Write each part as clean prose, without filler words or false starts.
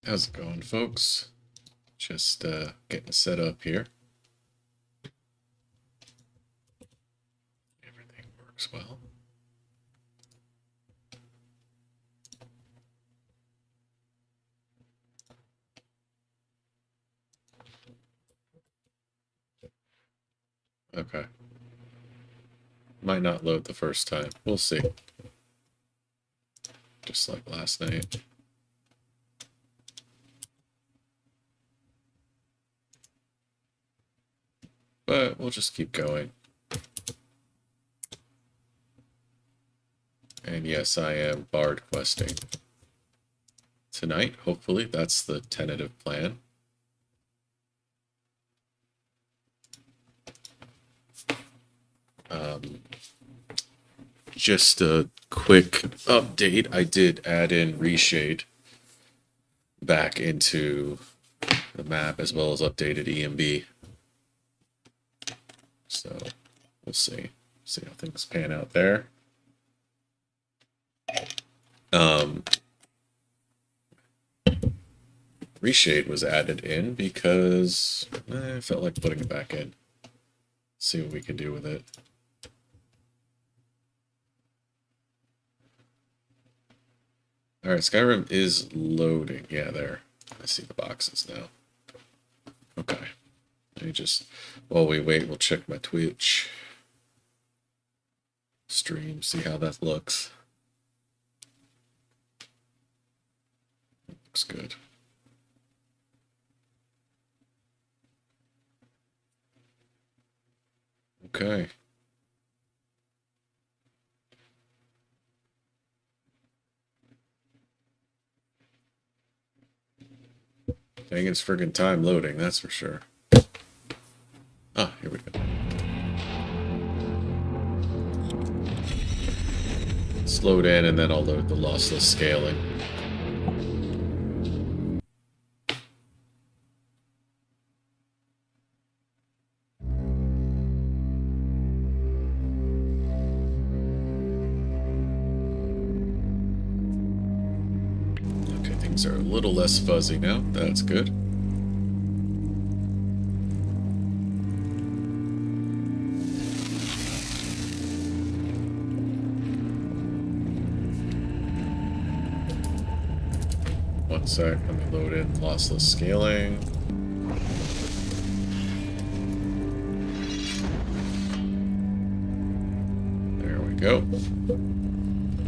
How's it going, folks? Just getting set up here. Everything works well. Okay. Might not load the first time. We'll see. Just like last night. But we'll just keep going. And yes, I am bard questing tonight, hopefully. That's the tentative plan. Just a quick update. I did add in Reshade back into the map as well as updated EMB. So we'll see how things pan out there. Reshade was added in because I felt like putting it back in. See what we can do with it. Alright, Skyrim is loading. Yeah, there. I see the boxes now. Okay. Let me just, while we wait, we'll check my Twitch stream, see how that looks. Looks good. Okay. Dang, it's friggin' time loading, that's for sure. Ah, here we go. Slowed in, and then I'll load the lossless scaling. Okay, things are a little less fuzzy now. That's good. One sec, let me load in lossless scaling. There we go.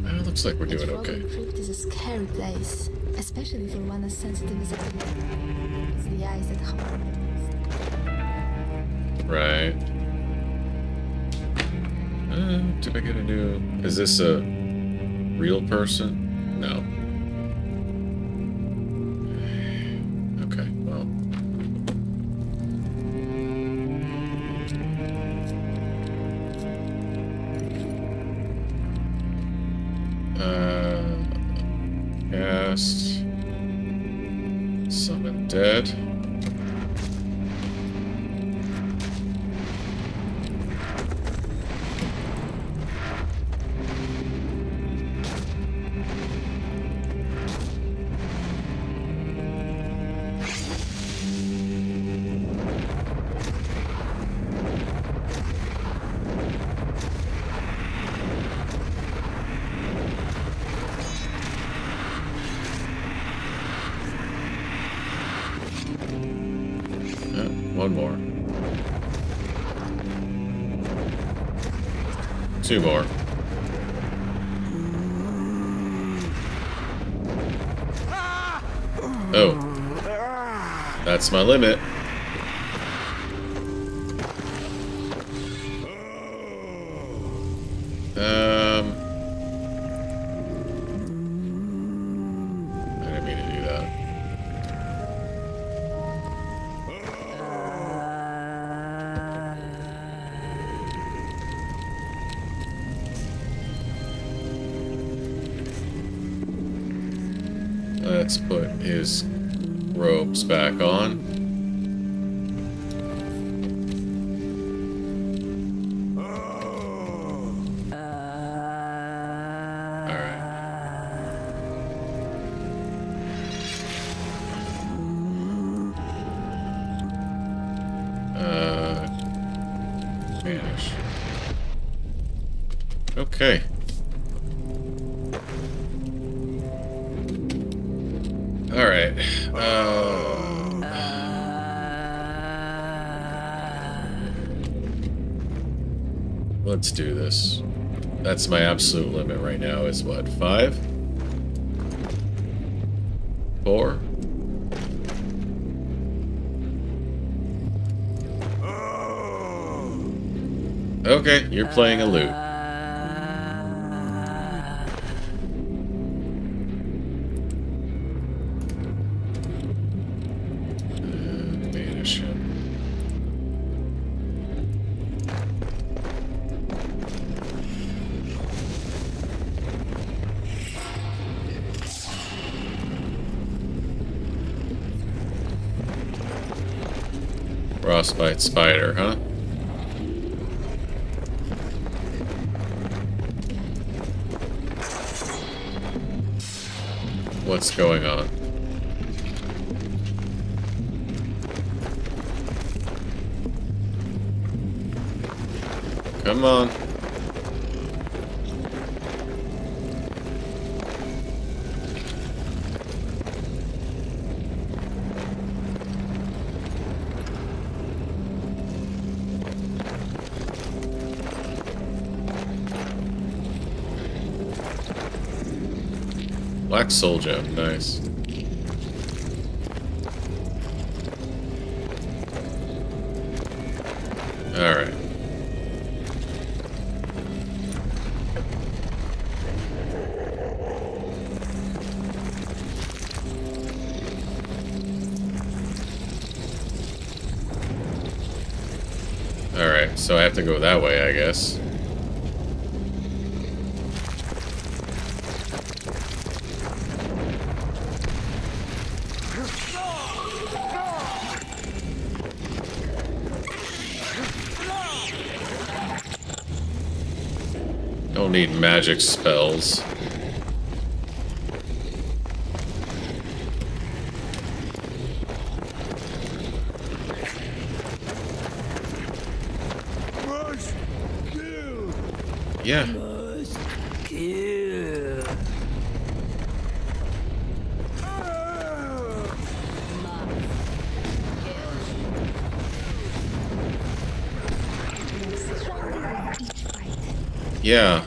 It looks like we're doing okay. Crypt is a scary place, especially for one as sensitive as I am. It's the eyes that harm me. Right. Did I get a new... Is this a real person? No. Okay, well. Cast. Summon dead. One more. Two more. Oh. That's my limit. I didn't mean to do that. Let's put his robes back on. Alright. Okay. Alright. Let's do this. That's my absolute limit right now is what? 5? 4? Okay, you're playing a lute. Banish him. Frostbite spider, huh? What's going on? Come on. Black soul gem, nice. Alright. Alright, so I have to go that way, I guess. Don't need magic spells. Yeah. Yeah.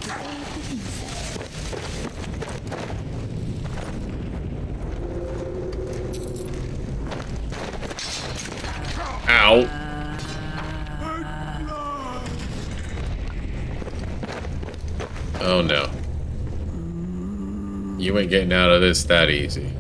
Ow. Oh no. You ain't getting out of this that easy.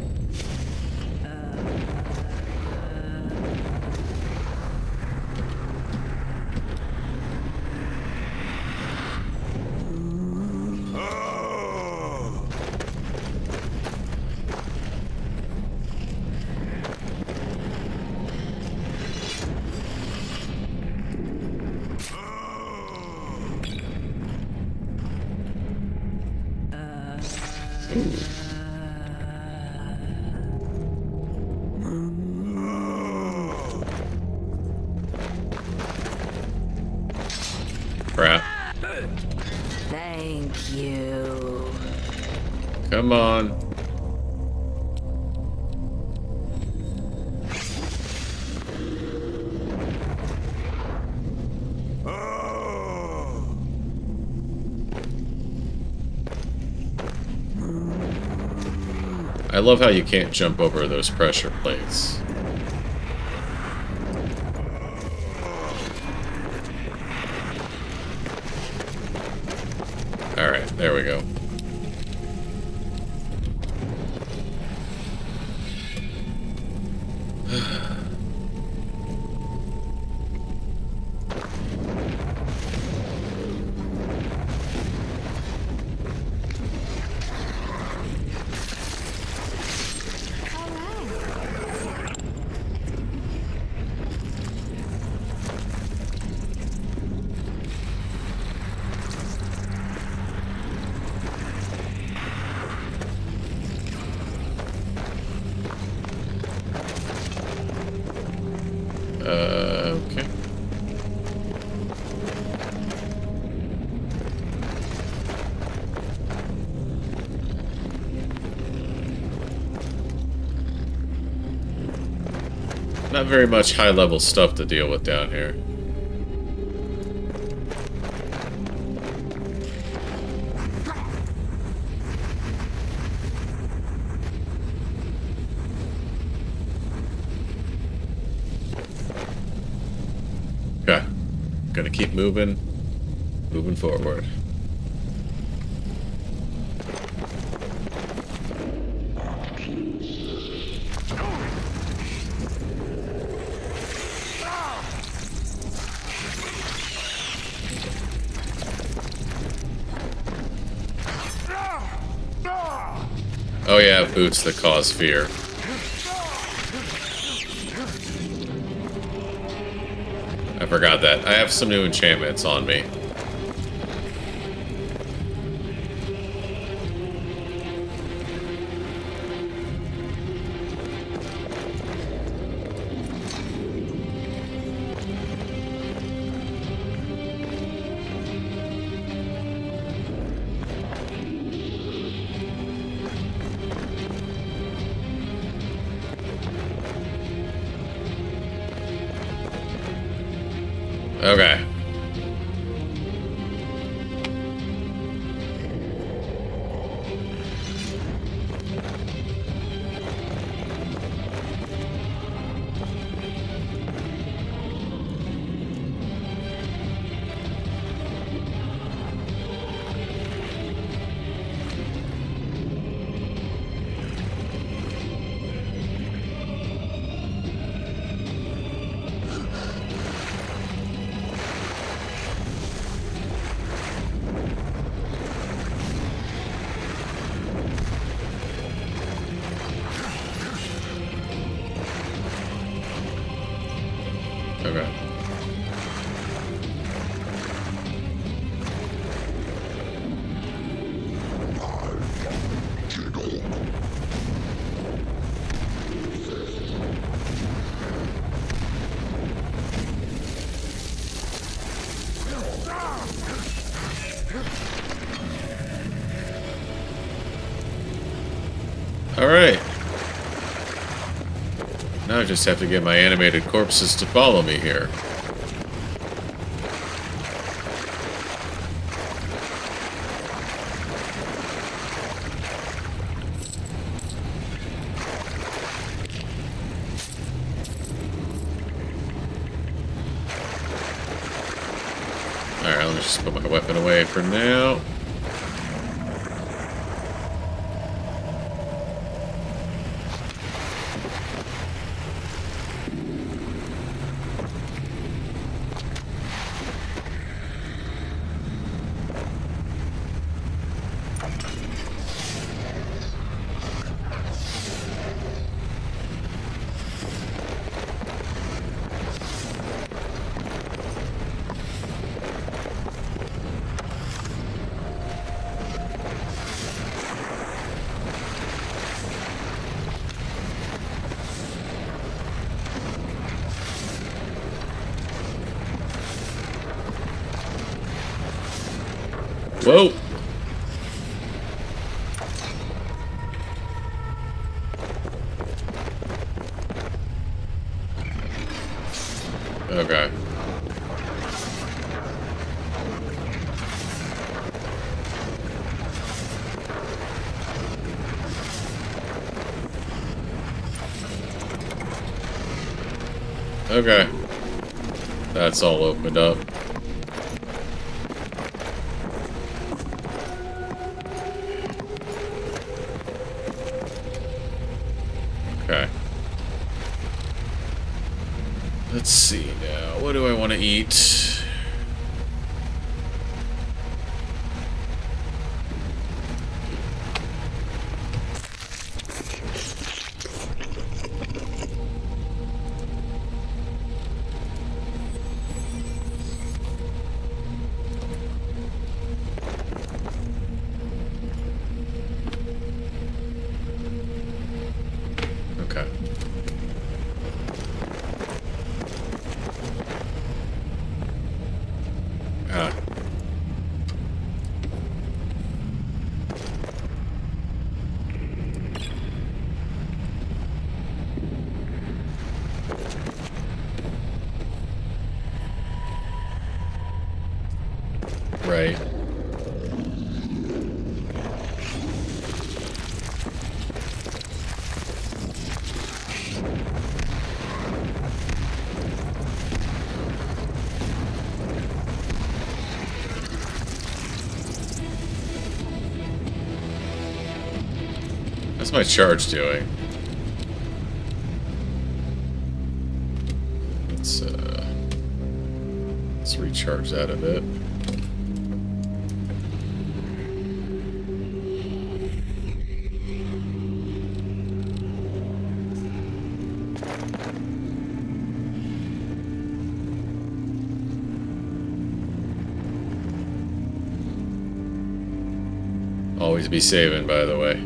Crap. Thank you. Come on. I love how you can't jump over those pressure plates. Alright, there we go. Not very much high-level stuff to deal with down here. Okay. Gonna keep moving forward. Oh yeah, boots that cause fear. I forgot that. I have some new enchantments on me. Okay. Okay. Alright. Now I just have to get my animated corpses to follow me here. Alright, let me just put my weapon away for now. Whoa! Okay. Okay. That's all opened up. Okay. Let's see now. What do I want to eat? How's my charge doing? Let's recharge that a bit. Always be saving, by the way.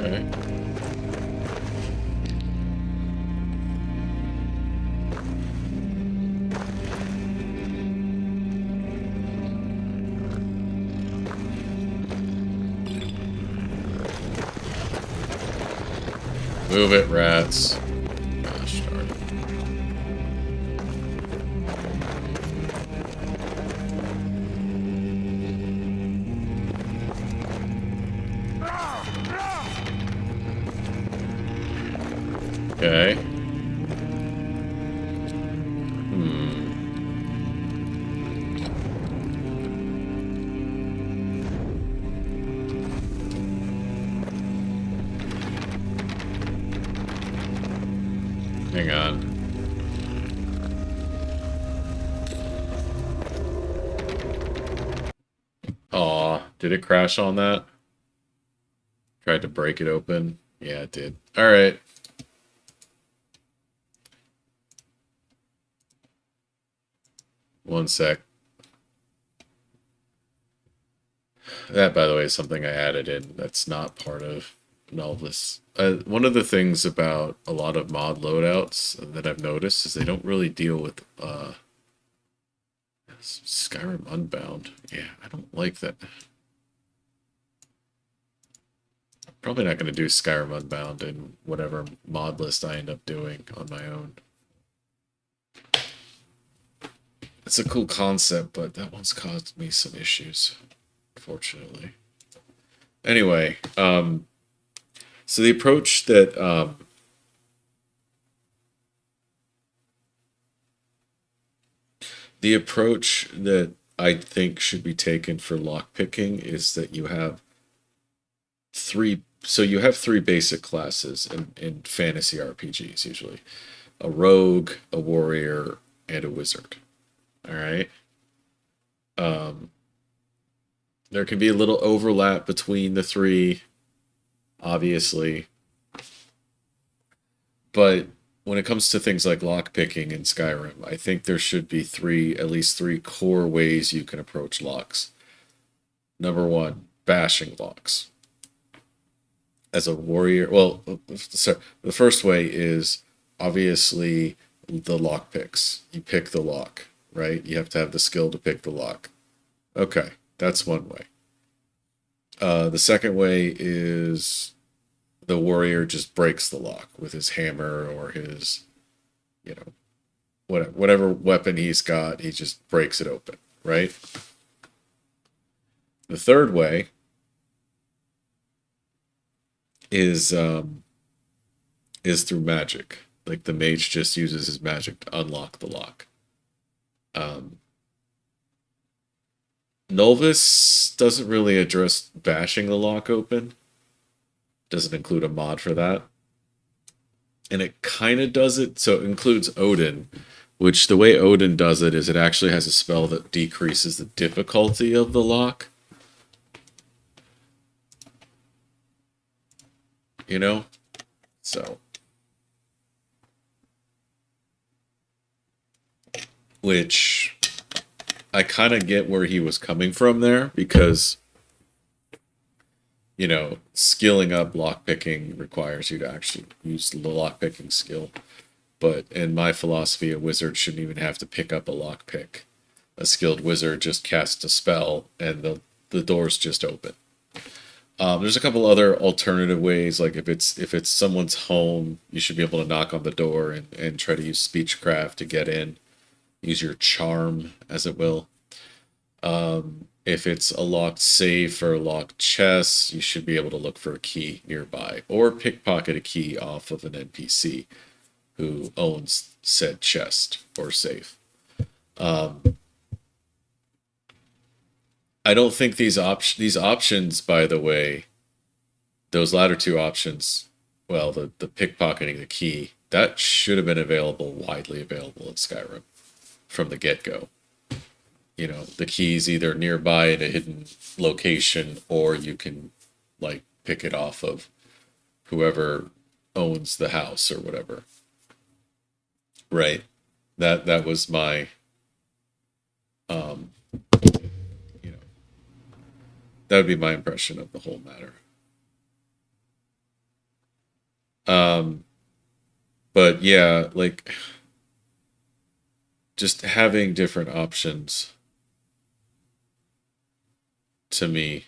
Okay. Move it, rats. Gosh darn it. Okay. Hang on. Aw, did it crash on that? Tried to break it open. Yeah, it did. Alright. One sec. That, by the way, is something I added in that's not part of Novelist. One of the things about a lot of mod loadouts that I've noticed is they don't really deal with Skyrim Unbound. Yeah, I don't like that. Probably not going to do Skyrim Unbound in whatever mod list I end up doing on my own. It's a cool concept, but that one's caused me some issues, unfortunately. Anyway, so the approach that I think should be taken for lockpicking is that you have three. So you have three basic classes in fantasy RPGs usually: a rogue, a warrior, and a wizard. All right. There can be a little overlap between the three, obviously. But when it comes to things like lockpicking in Skyrim, I think there should be at least three core ways you can approach locks. Number one, bashing locks. As a warrior, well, so the first way is obviously the lock picks. You pick the lock, right? You have to have the skill to pick the lock. Okay, that's one way. The second way is the warrior just breaks the lock with his hammer or his, whatever weapon he's got, he just breaks it open, right? The third way is through magic. Like the mage just uses his magic to unlock the lock. Novus doesn't really address bashing the lock open. Doesn't include a mod for that. And it kind of does it, so it includes Odin, which the way Odin does it is it actually has a spell that decreases the difficulty of the lock. So. Which I kind of get where he was coming from there because, skilling up lockpicking requires you to actually use the lockpicking skill. But in my philosophy, a wizard shouldn't even have to pick up a lockpick. A skilled wizard just casts a spell and the doors just open. There's a couple other alternative ways, like if it's someone's home, you should be able to knock on the door and try to use speechcraft to get in. Use your charm, as it will. If it's a locked safe or a locked chest, you should be able to look for a key nearby or pickpocket a key off of an NPC who owns said chest or safe. I don't think these options, by the way, those latter two options, well, the pickpocketing the key, that should have been widely available in Skyrim from the get-go. You know, the key's either nearby in a hidden location, or you can like pick it off of whoever owns the house or whatever. Right. That was my um you know, that would be my impression of the whole matter. Um but yeah, like just having different options to me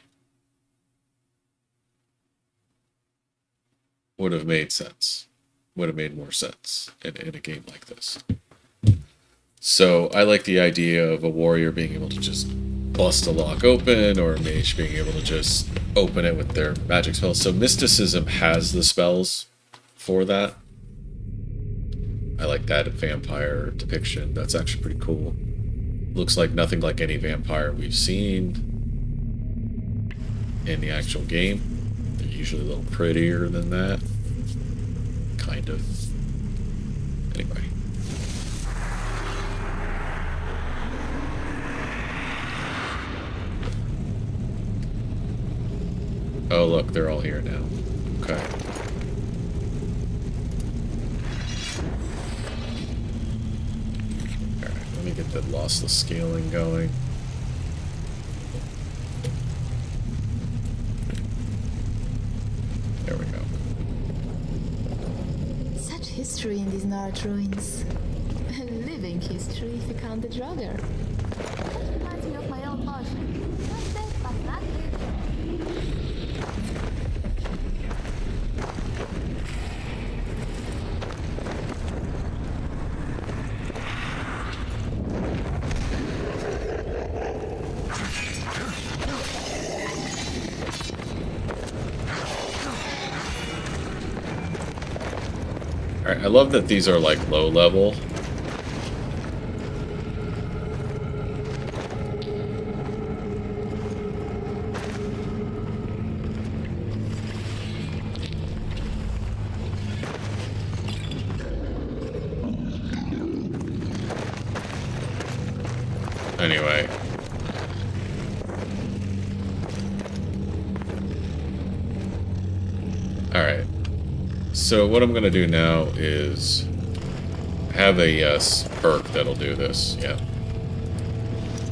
would have made sense. Would have made more sense in a game like this. So I like the idea of a warrior being able to just bust a lock open, or a mage being able to just open it with their magic spells. So mysticism has the spells for that. I like that vampire depiction. That's actually pretty cool. Looks like nothing like any vampire we've seen in the actual game. They're usually a little prettier than that. Kind of. Anyway. Oh, look, they're all here now. Okay. Alright, let me get the lossless scaling going. There we go. Such history in these Nard ruins. Living history if you count the Draugr. That reminds me of my own boyfriend. Not dead, but not living. Alright, I love that these are like low level. Anyway. Alright. So what I'm going to do now is have a perk that'll do this. Yeah.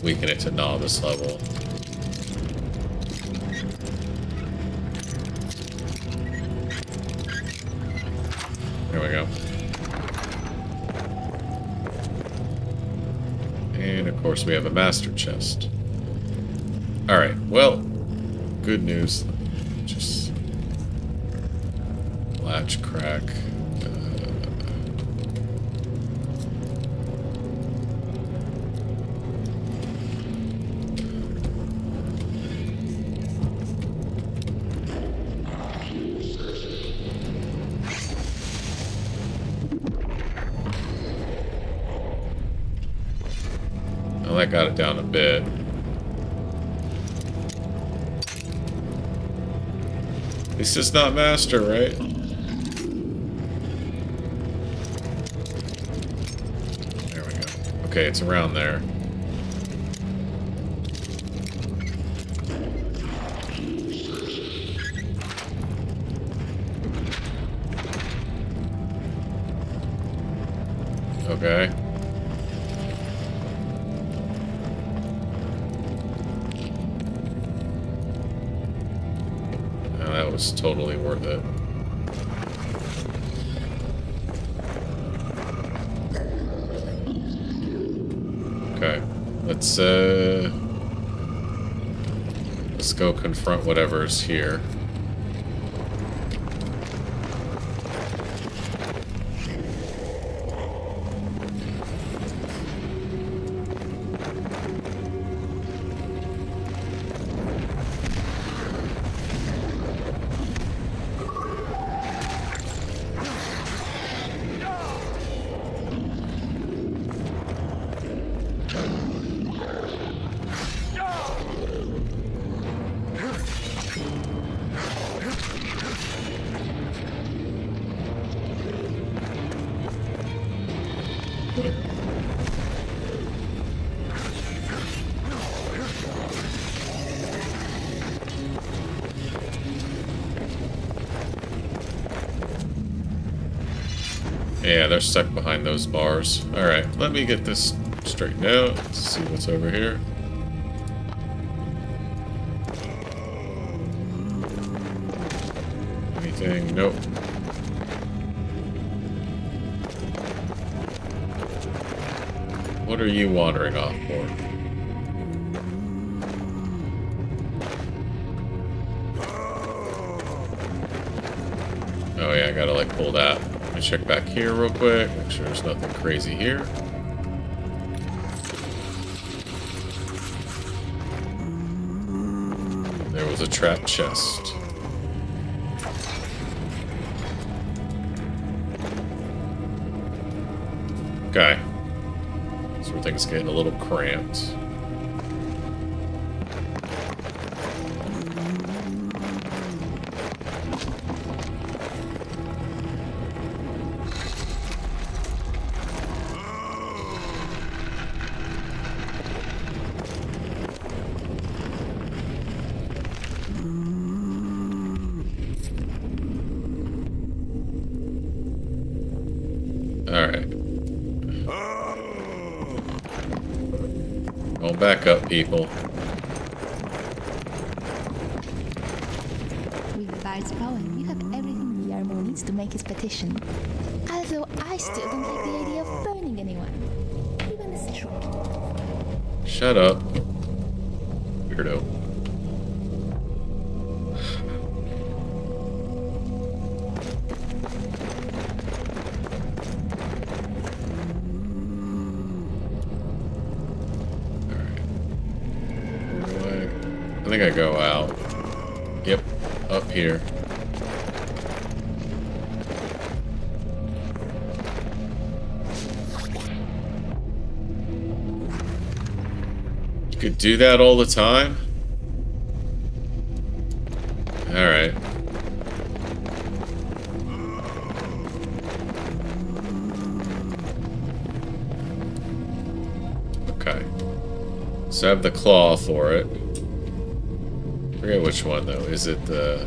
Weaken it to novice level. There we go. And of course we have a master chest. Alright, well, good news. Just latch crack. Well, that got it down a bit. At least it's not master, right? There we go. Okay, it's around there. Okay. Oh, that was totally worth it. Okay. Let's Let's go confront whatever's here. Yeah, they're stuck behind those bars. Alright, let me get this straightened out. Let's see what's over here. Anything? Nope. What are you wandering off for? Oh yeah, I gotta like pull that. Let me check back here real quick, make sure there's nothing crazy here. There was a trap chest. Okay. So everything's getting a little cramped. Alright. Don't back up, people. With the bard's power, you have everything the Armo needs to make his petition. Although I still don't like the idea of burning anyone. Even a straw. Shut up. Weirdo. I think I go out. Yep, up here. You could do that all the time? Alright. Okay. So I have the claw for it. I forget which one though. Is it the...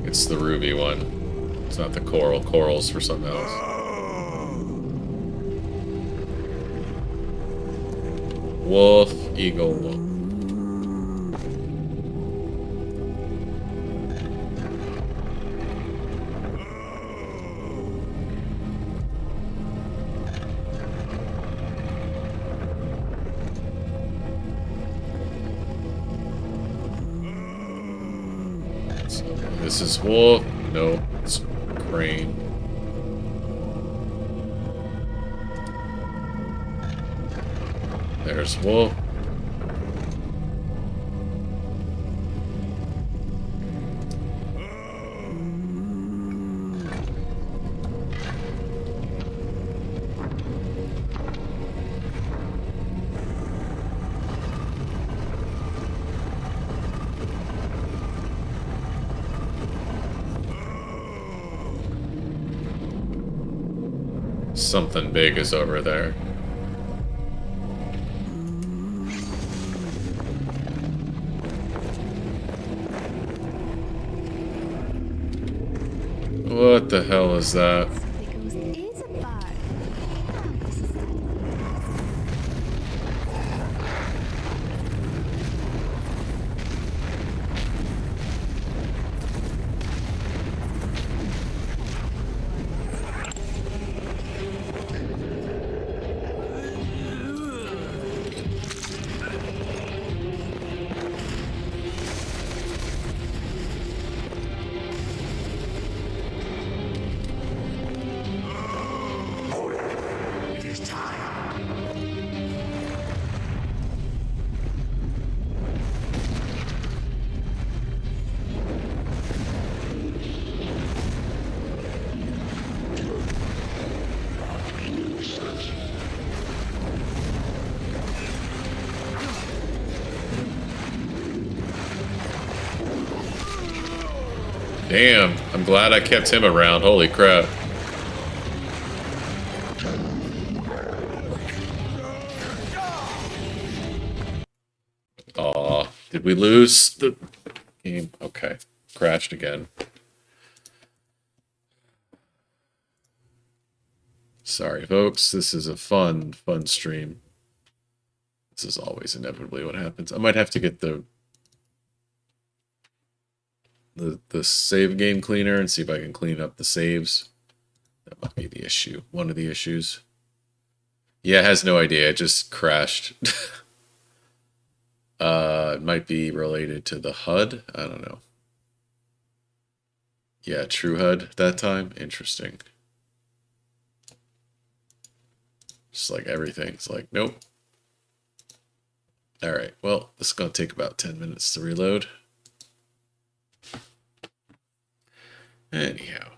It's the ruby one. It's not the coral. Coral's for something else. Wolf, eagle, wolf. This is wolf. No, it's crane. There's wolf. Something big is over there. What the hell is that? The ghost is a bard. Oh, this is Damn, I'm glad I kept him around. Holy crap. Aw, did we lose the game? Okay, crashed again. Sorry, folks. This is a fun stream. This is always inevitably what happens. I might have to get the save game cleaner and see if I can clean up the saves. That might be the issue. One of the issues. Yeah, it has no idea. It just crashed. It might be related to the HUD. I don't know. Yeah, true HUD that time. Interesting. Just like everything. It's like, nope. Alright, well, this is going to take about 10 minutes to reload. Anyhow.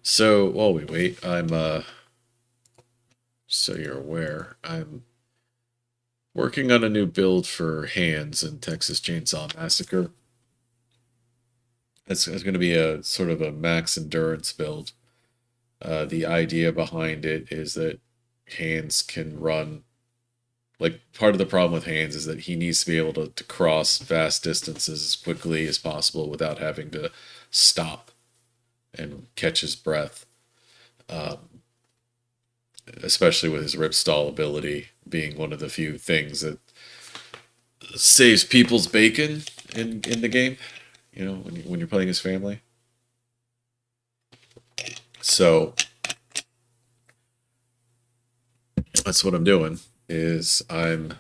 So, while we wait, so you're aware, I'm working on a new build for Hands in Texas Chainsaw Massacre. It's going to be a sort of a max endurance build. The idea behind it is that Hands can run, like, part of the problem with Hands is that he needs to be able to cross vast distances as quickly as possible without having to stop and catch his breath. Especially with his rip stall ability being one of the few things that saves people's bacon in the game, you know, when you're playing his family. So that's what I'm doing, is I'm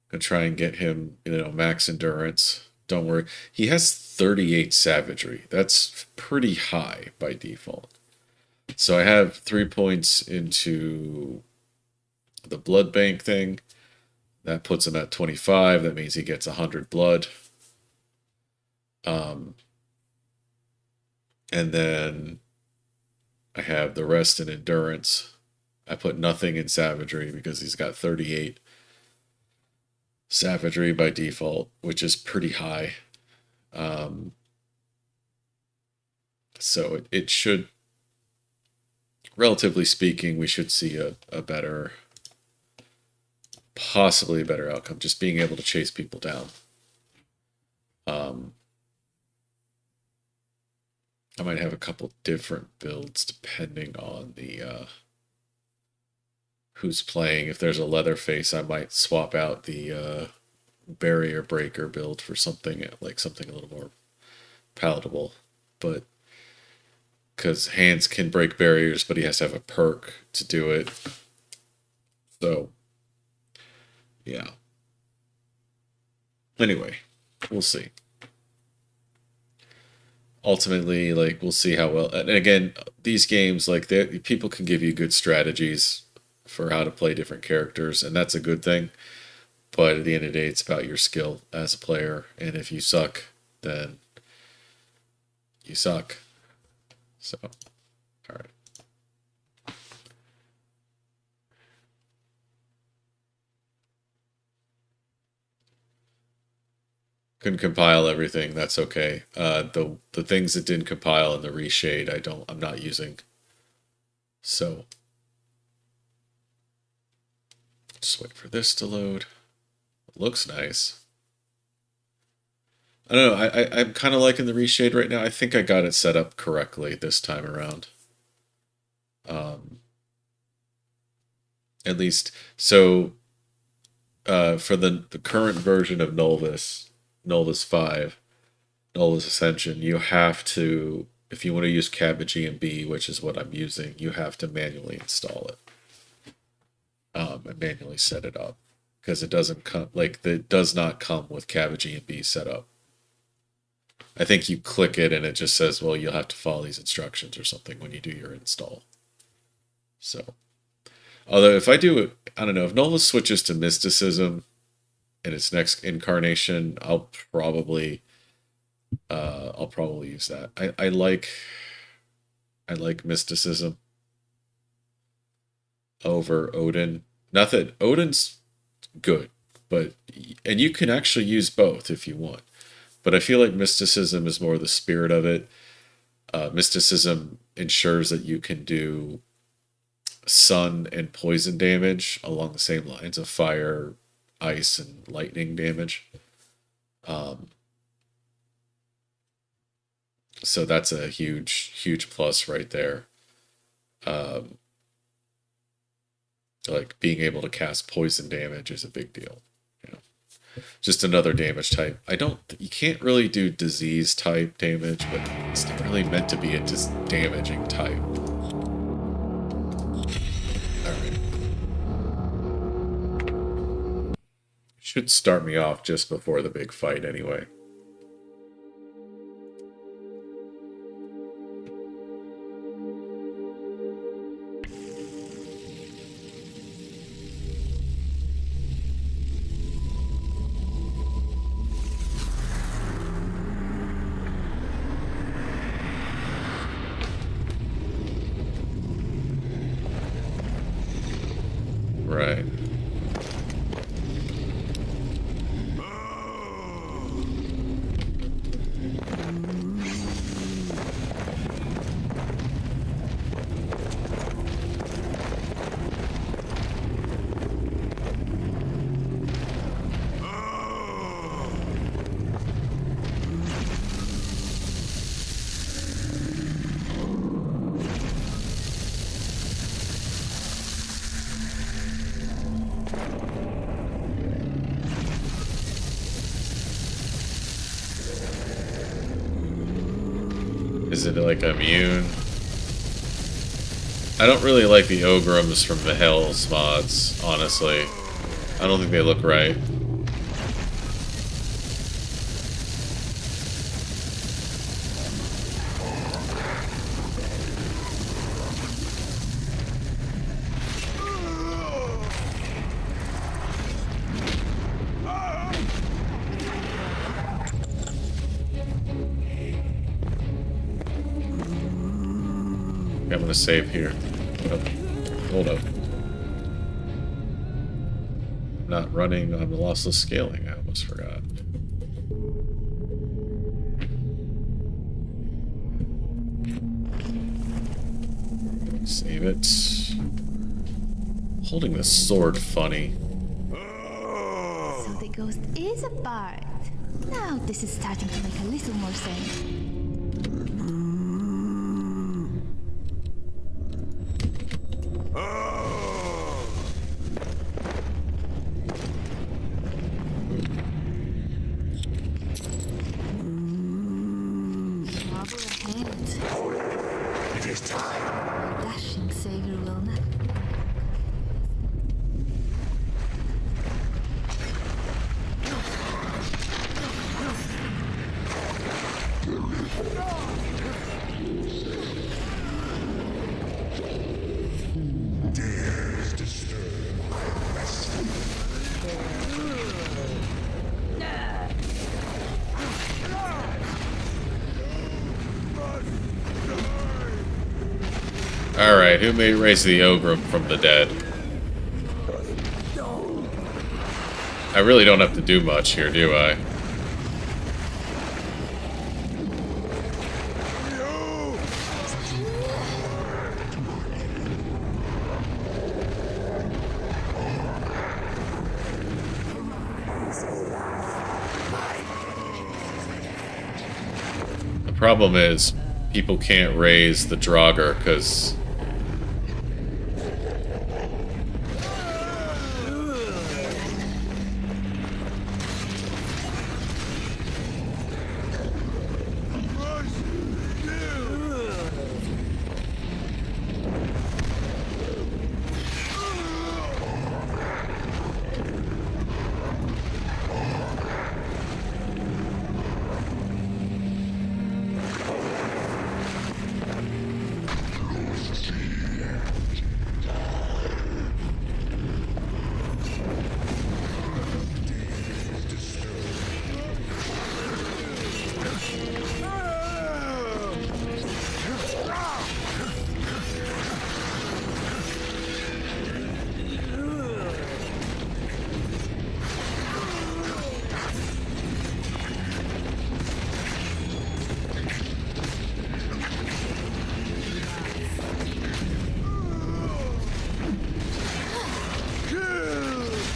gonna try and get him, you know, max endurance. Don't worry. He has 38 savagery. That's pretty high by default. So I have 3 points into the blood bank thing. That puts him at 25. That means he gets 100 blood. And then I have the rest in endurance. I put nothing in savagery because he's got 38 savagery by default, which is pretty high. So it should, relatively speaking, we should see a better, possibly a better outcome, just being able to chase people down. I might have a couple different builds depending on the who's playing. If there's a Leatherface, I might swap out the barrier breaker build for something like something a little more palatable. But because Hands can break barriers, but he has to have a perk to do it. So, yeah. Anyway, we'll see. Ultimately, like, we'll see how well. And again, these games, like, people can give you good strategies for how to play different characters, and that's a good thing. But at the end of the day, it's about your skill as a player, and if you suck, then you suck. So, all right. Couldn't compile everything. That's okay. The things that didn't compile in the reshade, I'm not using. So, just wait for this to load. It looks nice. I don't know. I'm kind of liking the reshade right now. I think I got it set up correctly this time around. At least, so for the current version of Nulvis 5, Nulvis Ascension, you have to, if you want to use CabGMB, which is what I'm using, you have to manually install it. And manually set it up. Because it doesn't come, like, it does not come with CabGMB set up. I think you click it and it just says, well, you'll have to follow these instructions or something when you do your install. So, although if I do it, I don't know, if Nulvis switches to Mysticism in its next incarnation, I'll probably use that. I like Mysticism over Odin. Not that Odin's good, and you can actually use both if you want. But I feel like mysticism is more the spirit of it. Mysticism ensures that you can do sun and poison damage along the same lines of fire, ice, and lightning damage. So that's a huge plus right there. Like being able to cast poison damage is a big deal. You know, just another damage type. You can't really do disease type damage, but it's not really meant to be a damaging type. Alright. Should start me off just before the big fight anyway. Right. Is it like immune? I don't really like the Ogrims from the Hells mods, honestly. I don't think they look right. I'm gonna save here. Oh, hold up. Not running on the lossless scaling, I almost forgot. Save it. Holding the sword funny. So the ghost is a bard. Now this is starting to make a little more sense. It is time. Dashing savior will not. Dares disturb my rest. Alright, who may raise the Ogrim from the dead? I really don't have to do much here, do I? The problem is, people can't raise the Draugr because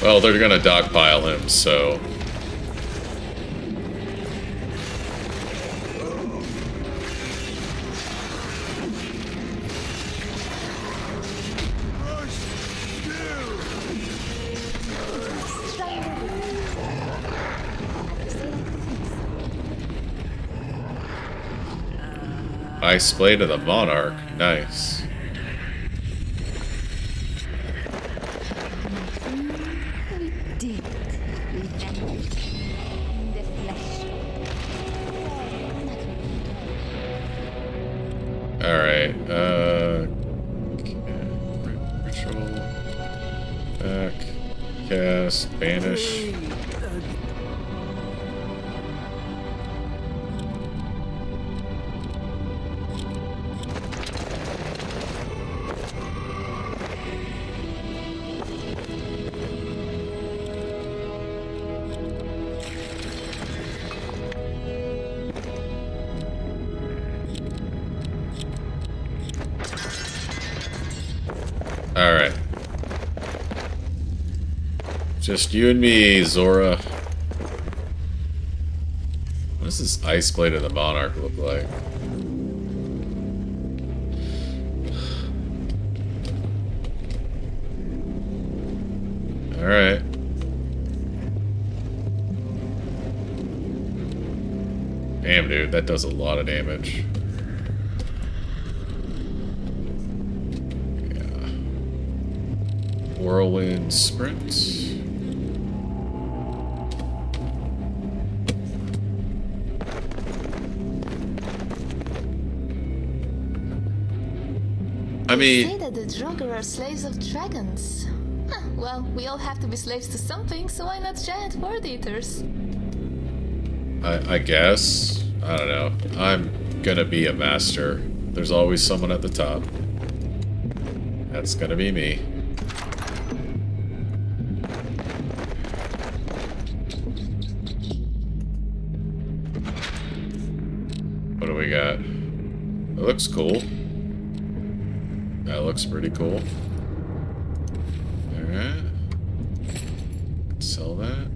Well, they're gonna dogpile him, so... Ice Blade of the Monarch. Nice. We did it. We vanished in the flesh. Alright, ritual, back, cast, banish. Alright. Just you and me, Zora. What does this Ice Blade of the Monarch look like? Alright. Damn, dude, that does a lot of damage. Whirlwind sprint. I They say mean, that the Draugr are slaves of dragons. Huh, well, we all have to be slaves to something, so why not giant word eaters? I guess. I don't know. I'm gonna be a master. There's always someone at the top. That's gonna be me. What do we got? It looks cool. That looks pretty cool. Alright. Sell that.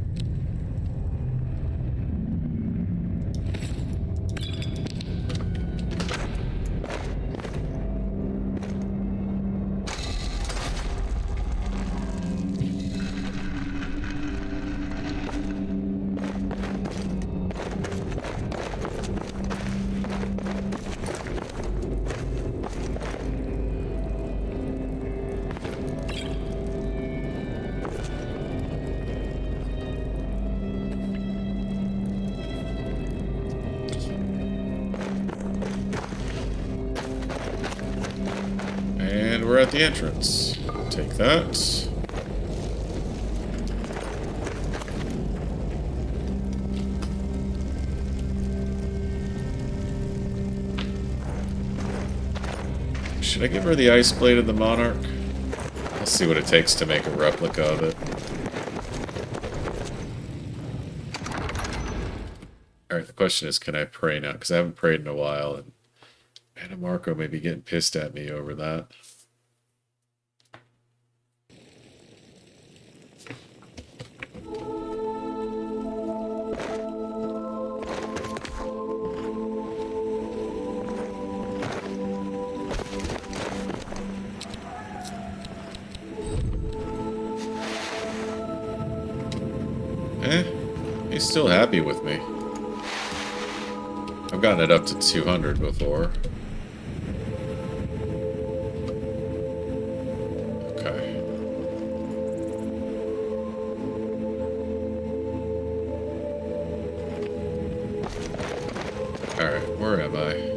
And we're at the entrance. Take that. Should I give her the Ice Blade of the Monarch? Let's see what it takes to make a replica of it. Alright, the question is, can I pray now? Because I haven't prayed in a while, and Anna Marco may be getting pissed at me over that. He's still happy with me. I've gotten it up to 200 before. Okay. Alright, where am I?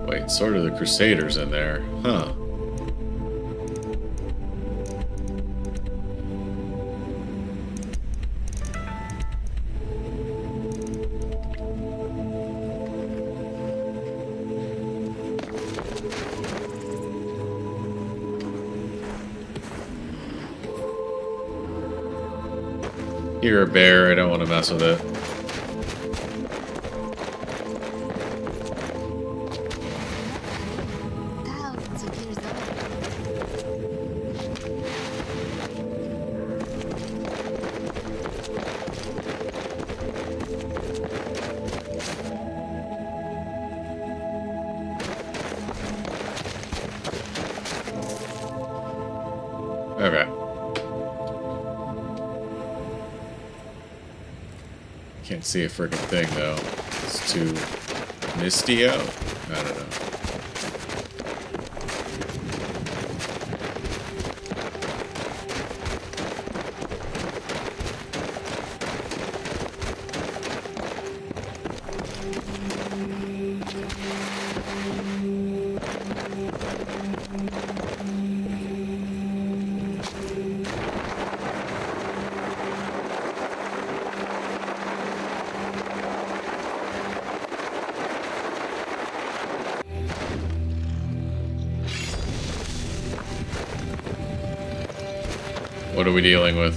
Wait, sort of the Crusaders in there. Huh. You're a bear, I don't want to mess with it. Okay. Can't see a freaking thing though. It's too misty out. I don't know. What are we dealing with?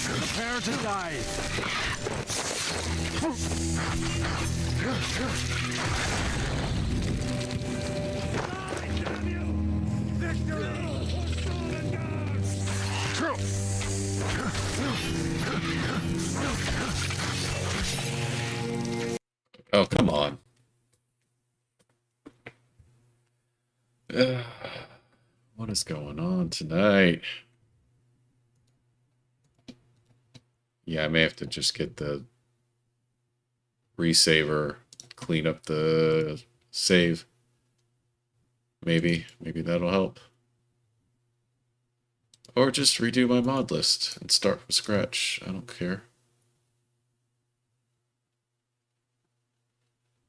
Prepare to die. Oh, come on. What is going on tonight? Yeah, I may have to just get the resaver, clean up the save. Maybe that'll help. Or just redo my mod list and start from scratch. I don't care.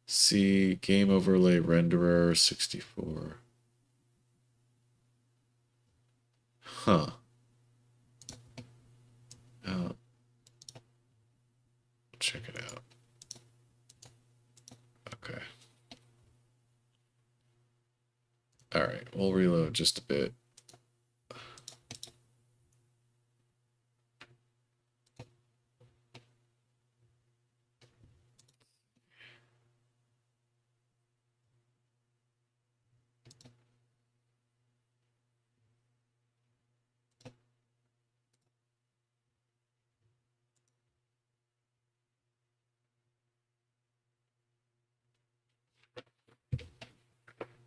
See, game overlay renderer 64. Huh. Check it out. Okay. Alright, we'll reload just a bit.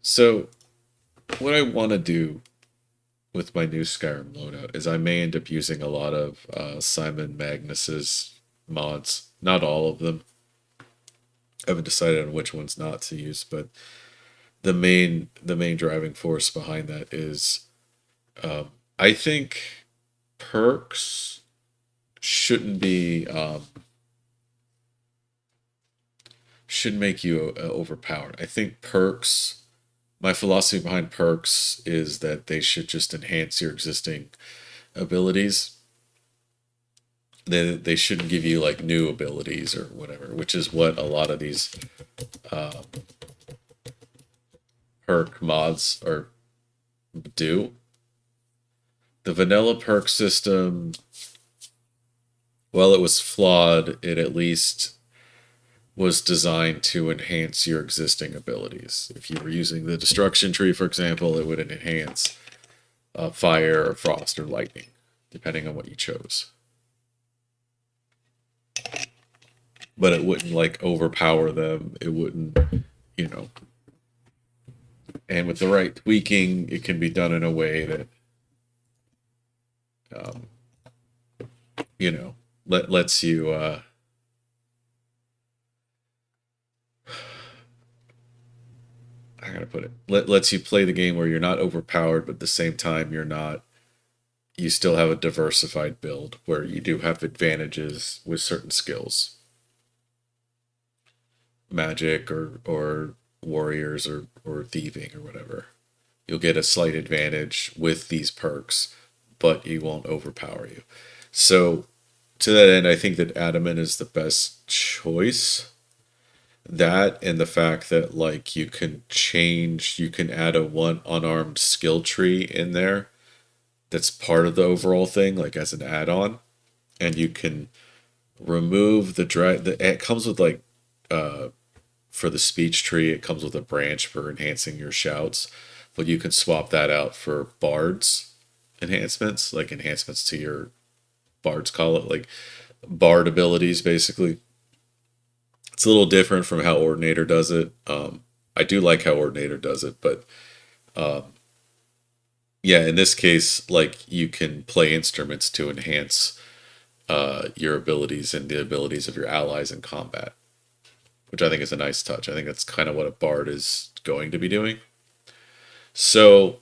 So, what I want to do with my new Skyrim loadout is I may end up using a lot of Simon Magnus's mods. Not all of them. I haven't decided on which ones not to use, but the main driving force behind that is I think perks shouldn't be should make you overpowered. I think perks. My philosophy behind perks is that they should just enhance your existing abilities. They shouldn't give you like new abilities or whatever, which is what a lot of these perk mods do. The vanilla perk system, while it was flawed, it at least was designed to enhance your existing abilities. If you were using the destruction tree, for example, it would enhance fire, or frost, or lightning, depending on what you chose. But it wouldn't like overpower them. It wouldn't, you know. And with the right tweaking, it can be done in a way that, you know, lets you. How can I put it? Lets you play the game where you're not overpowered, but at the same time you're not. You still have a diversified build where you do have advantages with certain skills. magic or warriors or thieving or whatever. You'll get a slight advantage with these perks, but he won't overpower you. So to that end, I think that adamant is the best choice. That and the fact that like you can add a one unarmed skill tree in there that's part of the overall thing, like as an add-on, and you can remove it comes with like for the speech tree, it comes with a branch for enhancing your shouts, but you can swap that out for bards enhancements, like enhancements to your bards, call it like bard abilities basically. It's a little different from how Ordinator does it. I do like how Ordinator does it, but yeah, in this case, like you can play instruments to enhance your abilities and the abilities of your allies in combat, which I think is a nice touch. I think that's kind of what a bard is going to be doing. So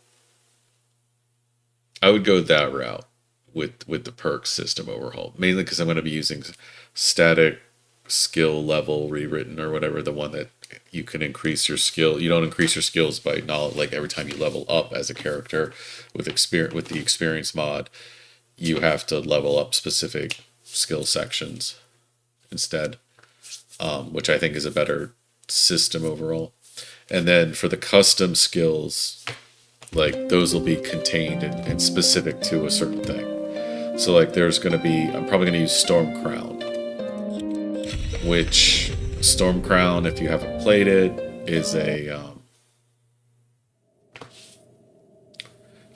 I would go that route with the perk system overhaul, mainly because I'm going to be using static skill level rewritten or whatever, the one that you can increase your skill. You don't increase your skills by knowledge, like every time you level up as a character with the experience mod, you have to level up specific skill sections instead, which I think is a better system overall. And then for the custom skills, like those will be contained and specific to a certain thing. So like there's going to be, I'm probably going to use Storm Crown, which Storm Crown, if you haven't played it, is a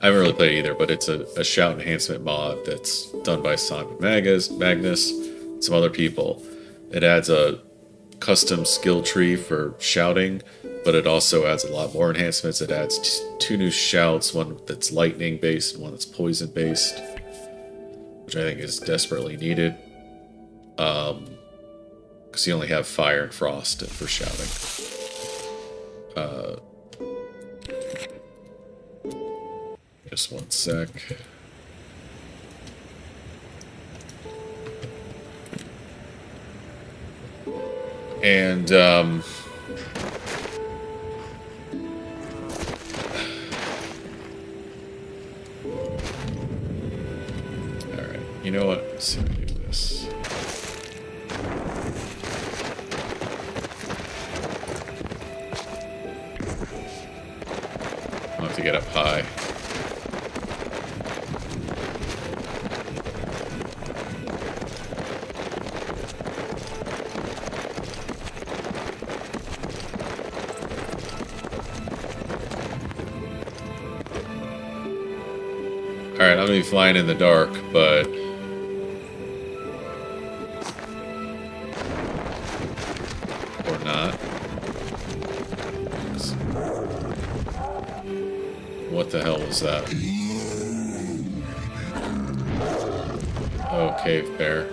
I haven't really played it either, but it's a shout enhancement mod that's done by Simon Magnus, some other people. It adds a custom skill tree for shouting, but it also adds a lot more enhancements. It adds two new shouts, one that's lightning based and one that's poison based, which I think is desperately needed. Because you only have fire and frost for shouting. Just one sec. And alright, you know what? Let's see if we do this. I'll have to get up high. Alright, I'm gonna be flying in the dark, but or not. What the hell was that? Oh, cave bear.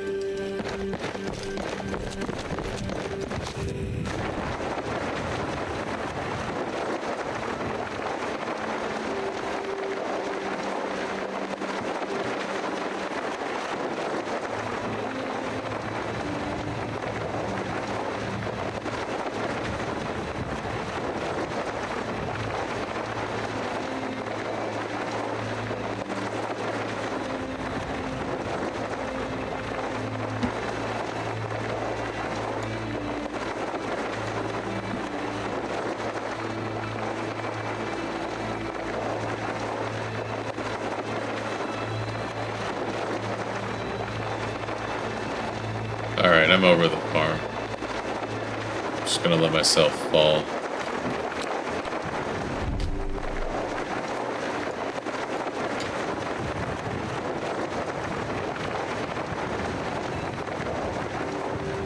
Alright, I'm over the farm. I'm just gonna let myself fall.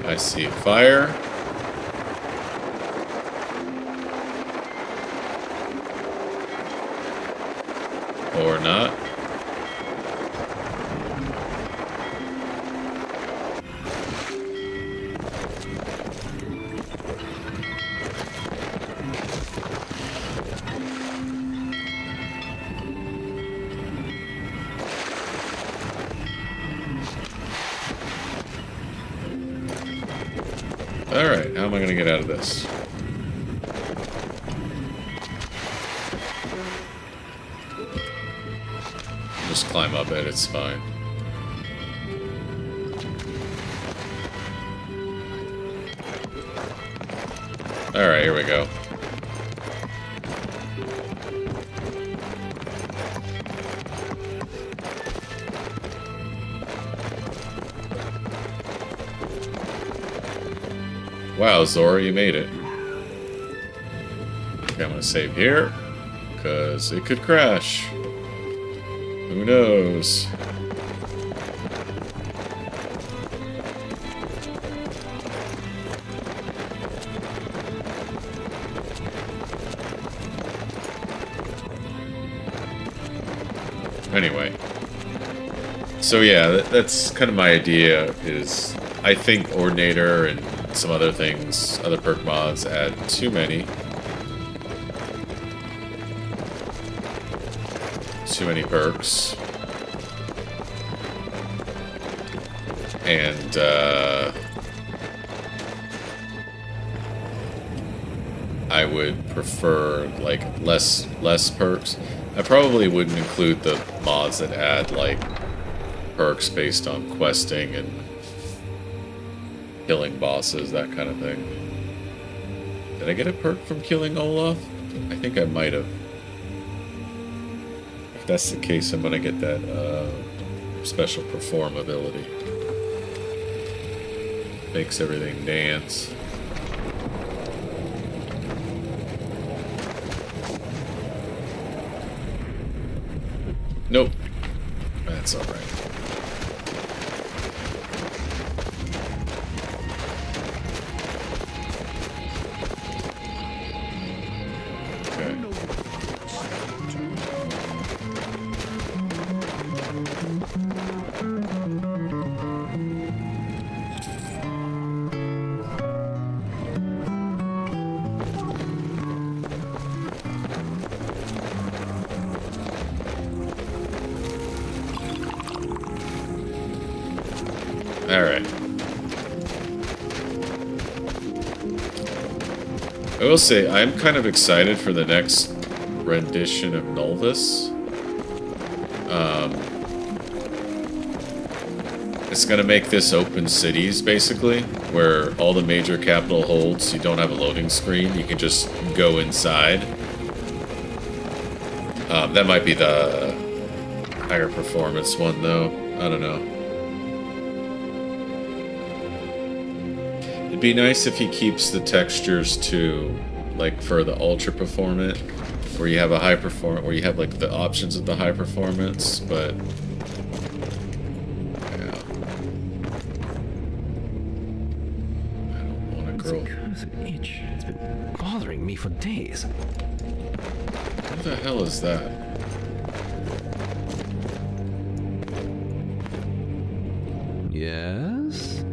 I see fire. Or not. Alright, how am I gonna get out of this? Just climb up it, it's fine. Alright, here we go. Wow, Zora, you made it. Okay, I'm gonna save here, because it could crash. Who knows? Anyway. So yeah, that's kind of my idea, is I think Ordinator and some other things, other perk mods, add too many. Too many perks. And, I would prefer, like, less perks. I probably wouldn't include the mods that add, like, perks based on questing and killing bosses, that kind of thing. Did I get a perk from killing Olaf? I think I might have. If that's the case, I'm gonna get that special perform ability. Makes everything dance. Nope. That's alright. Alright. I will say, I'm kind of excited for the next rendition of Nulvis. It's gonna make this open cities, basically, where all the major capital holds, you don't have a loading screen, you can just go inside. That might be the higher performance one, though. I don't know. It'd be nice if he keeps the textures to, like, for the ultra performant, where you have a high performance, where you have, like, the options of the high performance, but yeah. I don't want a girl. It's an itch. It's been bothering me for days. What the hell is that? Yes?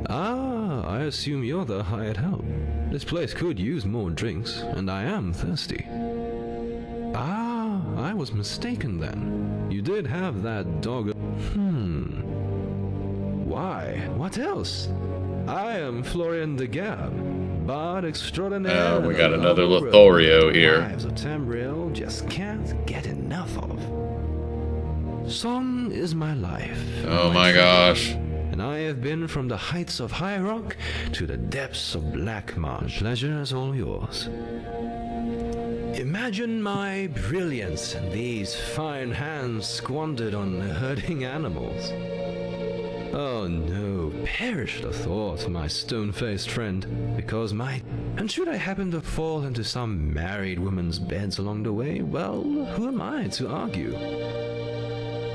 Ah, I assume you're the hired help. This place could use more drinks, and I am thirsty. Ah, I was mistaken then. You did have that dog. Why? What else? I am Florian de Gab, bard extraordinaire. We got another Lothario here. Lives of Tamriel just can't get enough of. Song is my life. Oh my gosh. And I have been from the heights of High Rock to the depths of Black Marsh. The pleasure is all yours. Imagine my brilliance and these fine hands squandered on herding animals. Oh no, perish the thought, my stone-faced friend, because and should I happen to fall into some married woman's beds along the way, well, who am I to argue?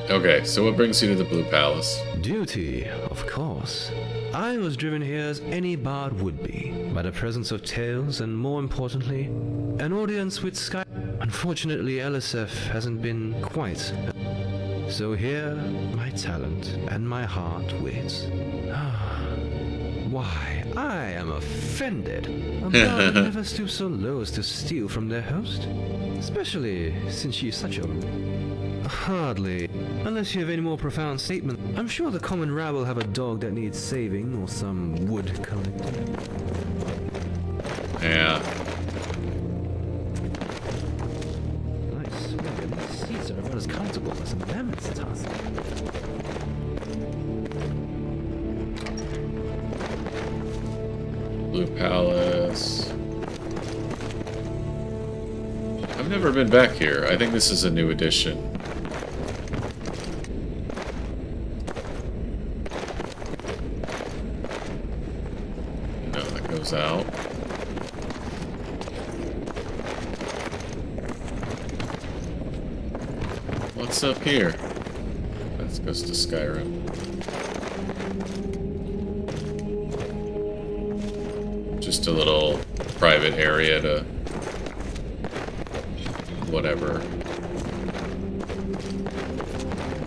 Okay, so what brings you to the Blue Palace? Duty, of course. I was driven here as any bard would be, by the presence of tales and, more importantly, an audience with Sky. Unfortunately, LSF hasn't been quite. So here, my talent and my heart waits. Why, I am offended. A bard never stoops so low as to steal from their host, especially since she is such a Hardly. Unless you have any more profound statement. I'm sure the common rabble have a dog that needs saving, or some wood collecting. Yeah. I swear, these seats are about as comfortable as a mammoth's tusk. Blue Palace. I've never been back here. I think this is a new addition. No, that goes out. What's up here? That goes to Skyrim. Just a little private area to whatever.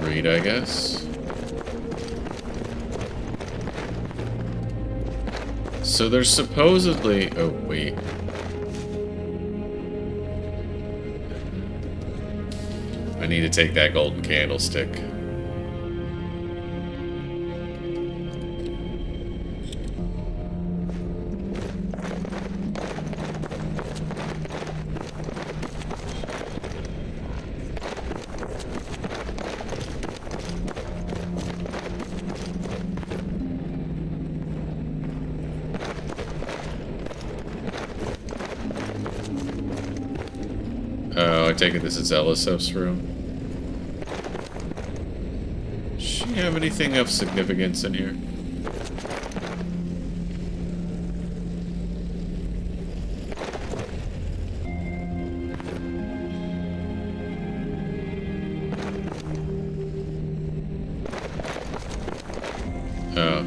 Read, I guess. So there's supposedly... Oh, wait. I need to take that golden candlestick. Oh, I take it this is Elisof's room. Does she have anything of significance in here? Oh.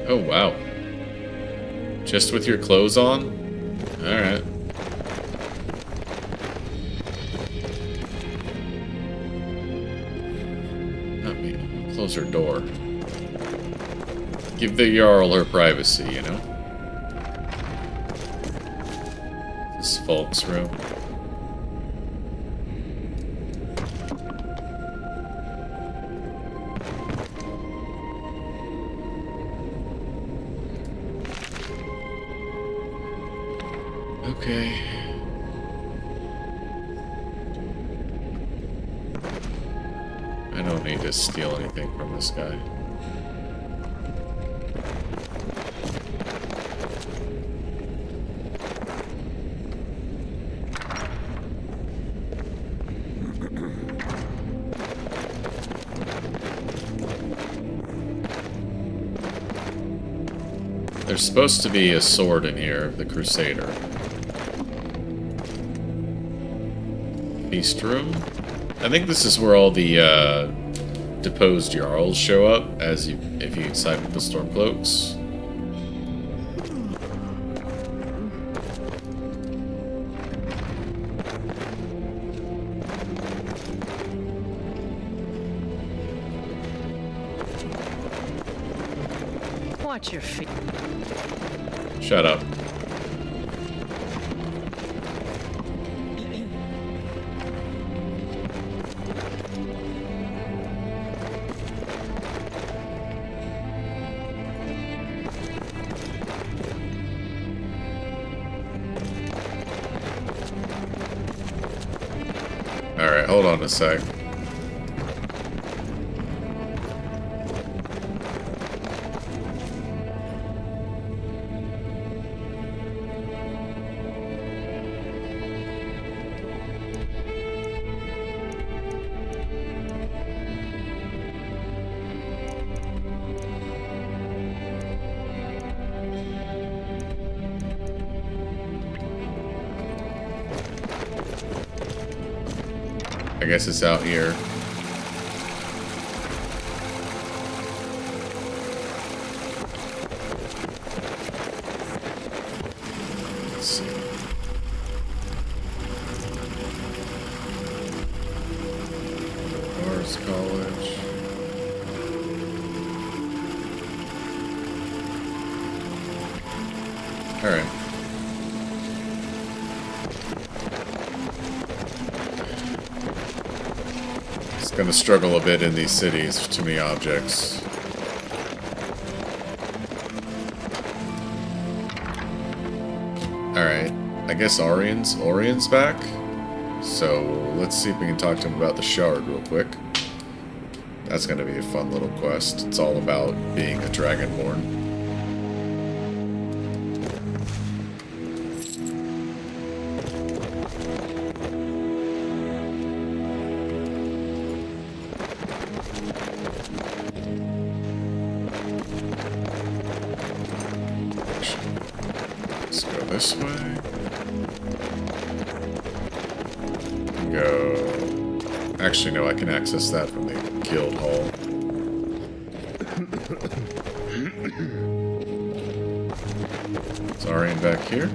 Oh, wow. Just with your clothes on? Alright. Not me. Close her door. Give the Jarl her privacy, you know? This folks' room. Okay. I don't need to steal anything from this guy. There's supposed to be a sword in here, the Crusader. Feast room? I think this is where all the deposed Jarls show up, as you if you side with the Stormcloaks. Watch your feet. Shut up. Alright, hold on a sec. I guess it's out here. Let's see. Forest College. Alright. It's gonna struggle a bit in these cities. Too many objects. Alright. I guess Orion's back. So let's see if we can talk to him about the shard real quick. That's gonna be a fun little quest. It's all about being a dragonborn. Let's go this way. Go. Actually, no, I can access that from the guild hall. Is Orion back here?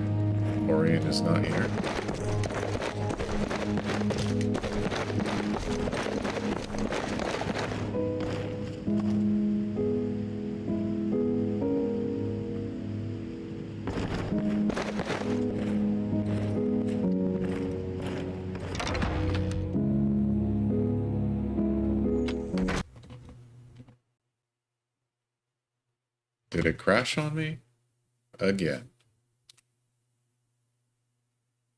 Orion is not here. Did it crash on me? Again.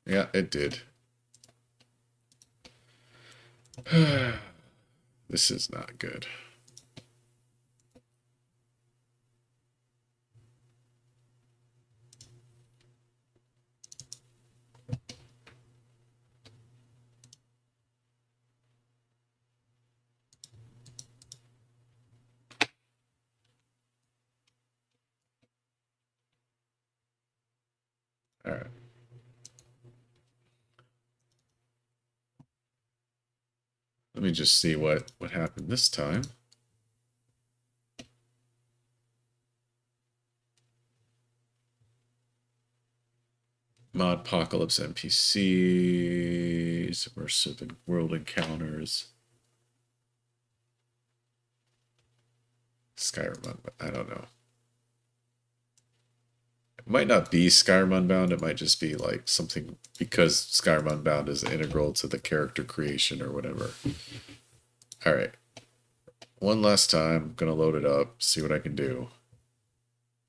Yeah, it did. This is not good. All right. Let me just see what happened this time. Mod Apocalypse NPCs, immersive world encounters. Skyrim, I don't know. It might not be Skyrim Unbound, it might just be like something because Skyrim Unbound is integral to the character creation or whatever. Alright. One last time, I'm gonna load it up, see what I can do.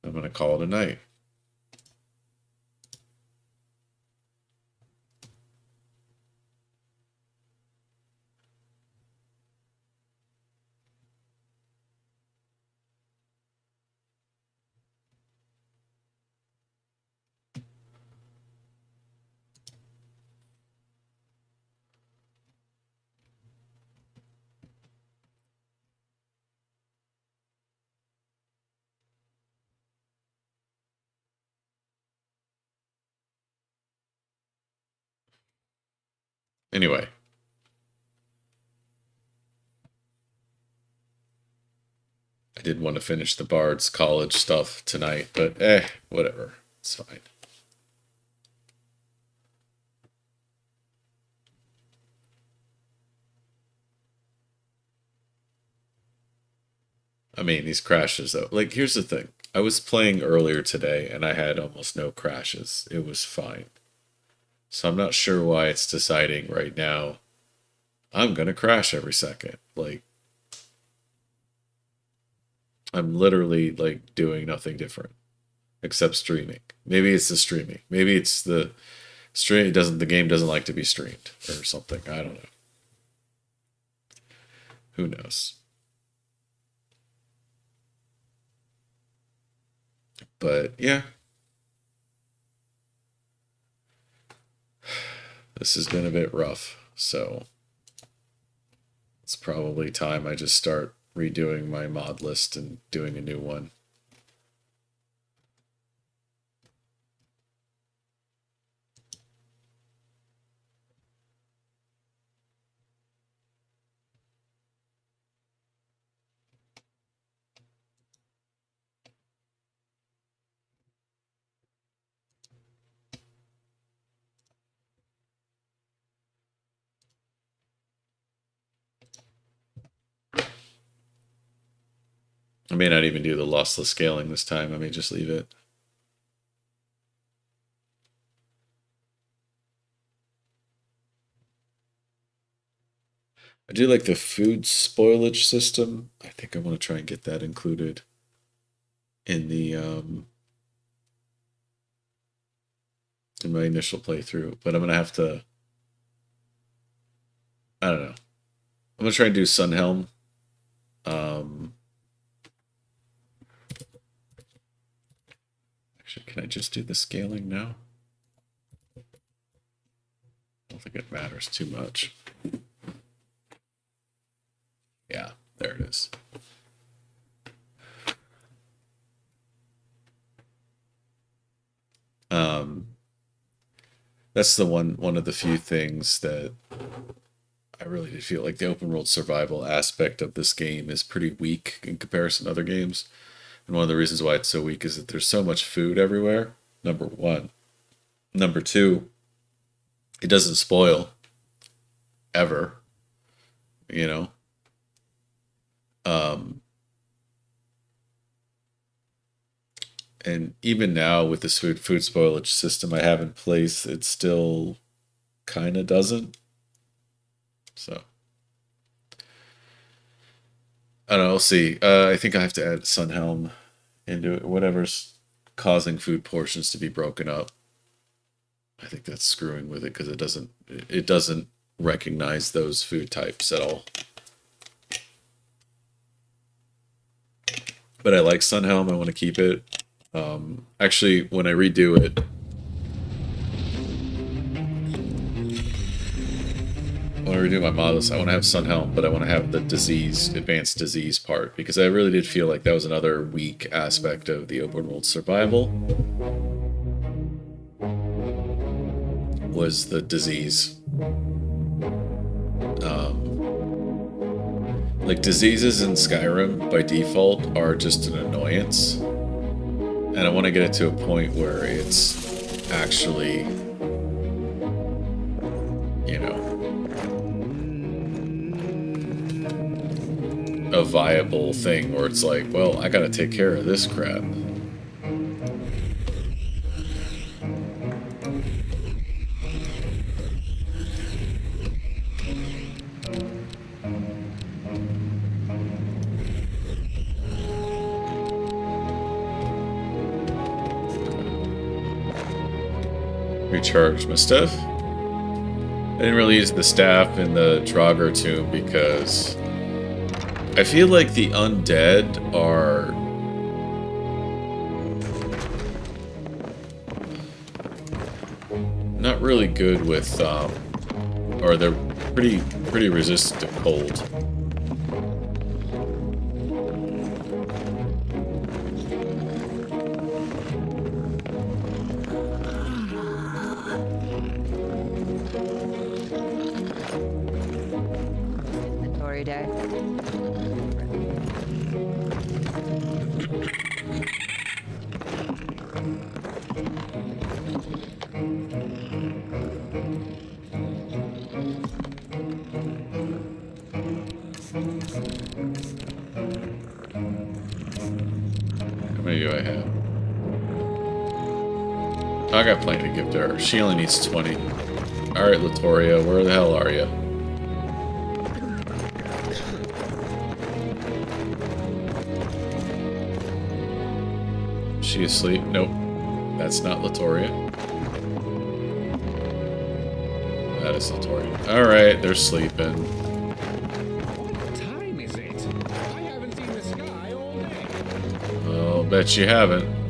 I'm gonna call it a night. Anyway. I did want to finish the Bard's college stuff tonight, but whatever. It's fine. I mean, these crashes, though. Like, here's the thing. I was playing earlier today, and I had almost no crashes. It was fine. So I'm not sure why it's deciding right now, I'm going to crash every second. Like, I'm literally, like, doing nothing different. Except streaming. Maybe it's the streaming. Maybe it's the stream. The game doesn't like to be streamed or something. I don't know. Who knows? But yeah, this has been a bit rough. So it's probably time I just start redoing my mod list and doing a new one. I may not even do the lossless scaling this time. I may just leave it. I do like the food spoilage system. I think I want to try and get that included in the in my initial playthrough, but I'm gonna have to. I don't know. I'm gonna try and do Sunhelm. Actually, can I just do the scaling now? I don't think it matters too much. Yeah, there it is. That's the one of the few things that I really did feel like the open world survival aspect of this game is pretty weak in comparison to other games. And one of the reasons why it's so weak is that there's so much food everywhere. Number one. Number two, it doesn't spoil ever, you know. And even now with this food spoilage system I have in place, it still kind of doesn't. So I don't know. We'll see. I think I have to add Sunhelm into it. Whatever's causing food portions to be broken up. I think that's screwing with it because it doesn't recognize those food types at all. But I like Sunhelm. I want to keep it. Actually, when I redo it, when I redo my models, I want to have Sunhelm, but I want to have the advanced disease part, because I really did feel like that was another weak aspect of the open world survival, was the disease. Like, diseases in Skyrim, by default, are just an annoyance. And I want to get it to a point where it's actually, you know, a viable thing where it's like, well, I gotta take care of this crap. Recharge my stuff. I didn't really use the staff in the Draugr tomb because I feel like the undead are not really good with, or they're pretty resistant to cold. Day. How many do I have? I got plenty to give to her. She only needs 20. Alright, Latoria, where the hell are you? She asleep? Nope. That's not Latoria. That is Latoria. Alright, they're sleeping. What time is it? I haven't seen the sky all day. I'll bet you haven't.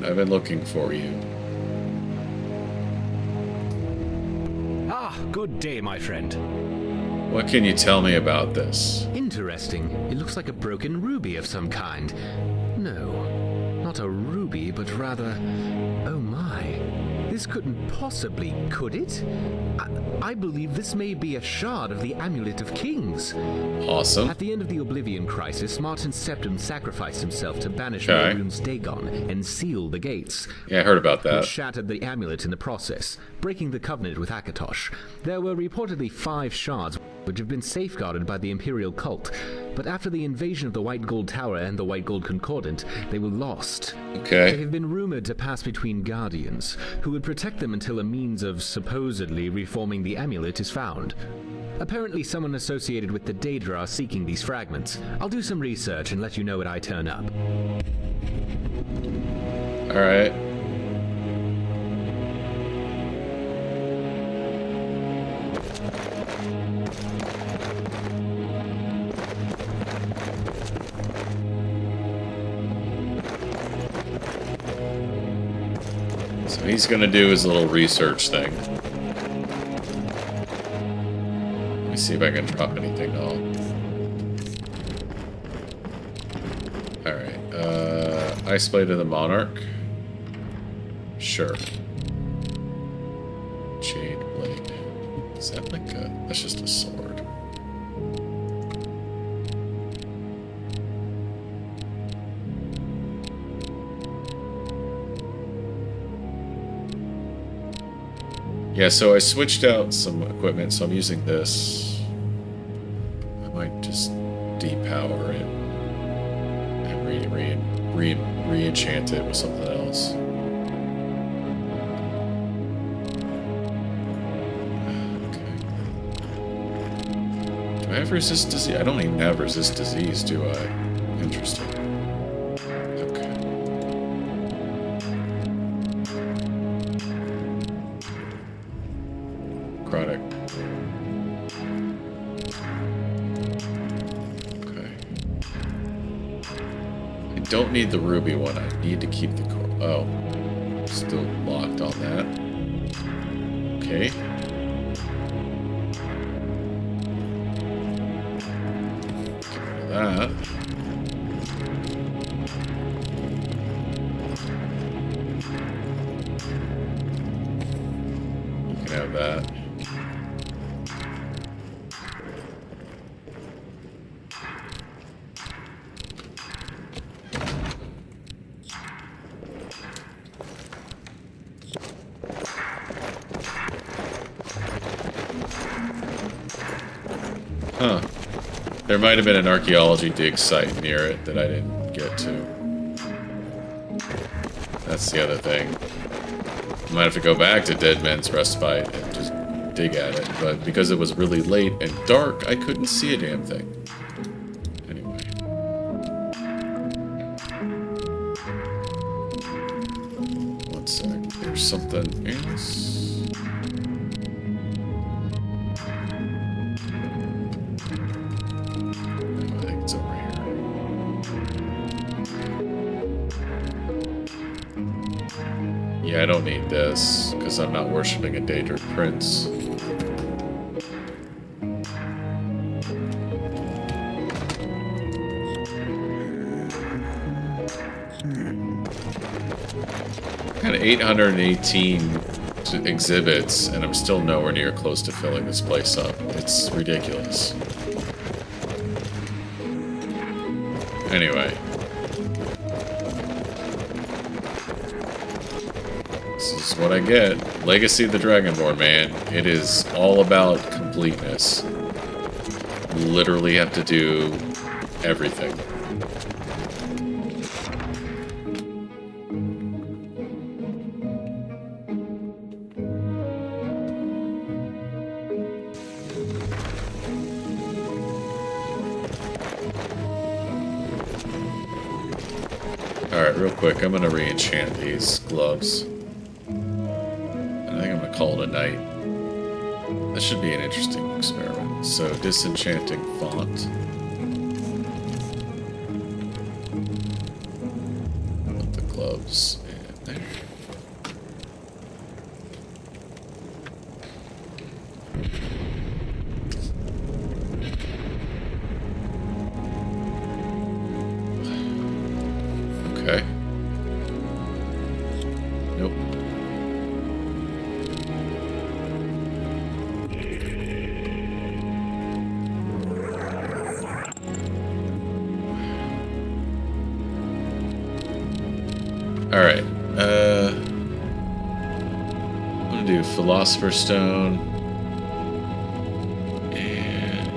I've been looking for you. Ah, good day, my friend. What can you tell me about this? Interesting. It looks like a broken ruby of some kind. No, not a ruby, but rather... Oh my. This couldn't possibly, could it? I believe this may be a shard of the Amulet of Kings. Awesome. At the end of the Oblivion Crisis, Martin Septim sacrificed himself to banish Okay. Mehrunes Dagon and seal the gates. Yeah, I heard about Which that. shattered the amulet in the process, breaking the covenant with Akatosh. There were reportedly 5 shards which have been safeguarded by the Imperial cult, but after the invasion of the White Gold Tower and the White Gold Concordant, they were lost. They Okay. have been rumored to pass between guardians, who would protect them until a means of supposedly reforming the amulet is found. Apparently someone associated with the Daedra are seeking these fragments. I'll do some research and let you know when I turn up. Alright. So he's gonna do his little research thing. Let me see if I can drop anything off. Alright, Ice Blade of the Monarch. Sure. Jade Blade. Is that like a... that's just a sword. Yeah, so I switched out some equipment, so I'm using this. I might just depower it and re-enchant it with something else. Okay. Do I have resist disease? I don't even have resist disease, do I? Interesting. Okay. Chronic. Okay. I don't need the ruby one. I need to keep the oh. Still locked on that. Okay. Get rid of that. You can have that. Huh. There might have been an archaeology dig site near it that I didn't get to. That's the other thing. I might have to go back to Dead Men's Respite and just dig at it, but because it was really late and dark, I couldn't see a damn thing. Anyway. One sec. There's something else. I think it's over here. Yeah, I don't need this, because I'm not worshipping a Daedric prince. Got 818 exhibits, and I'm still nowhere near close to filling this place up. It's ridiculous. Anyway. This is what I get. Legacy of the Dragonborn, man. It is all about completeness. You literally have to do everything. Alright, real quick, I'm gonna re-enchant these gloves. And I think I'm gonna call it a night. That should be an interesting experiment. So, disenchanting font. Put the gloves in there. Okay. Nope. Alright. I'm gonna do Philosopher's Stone. And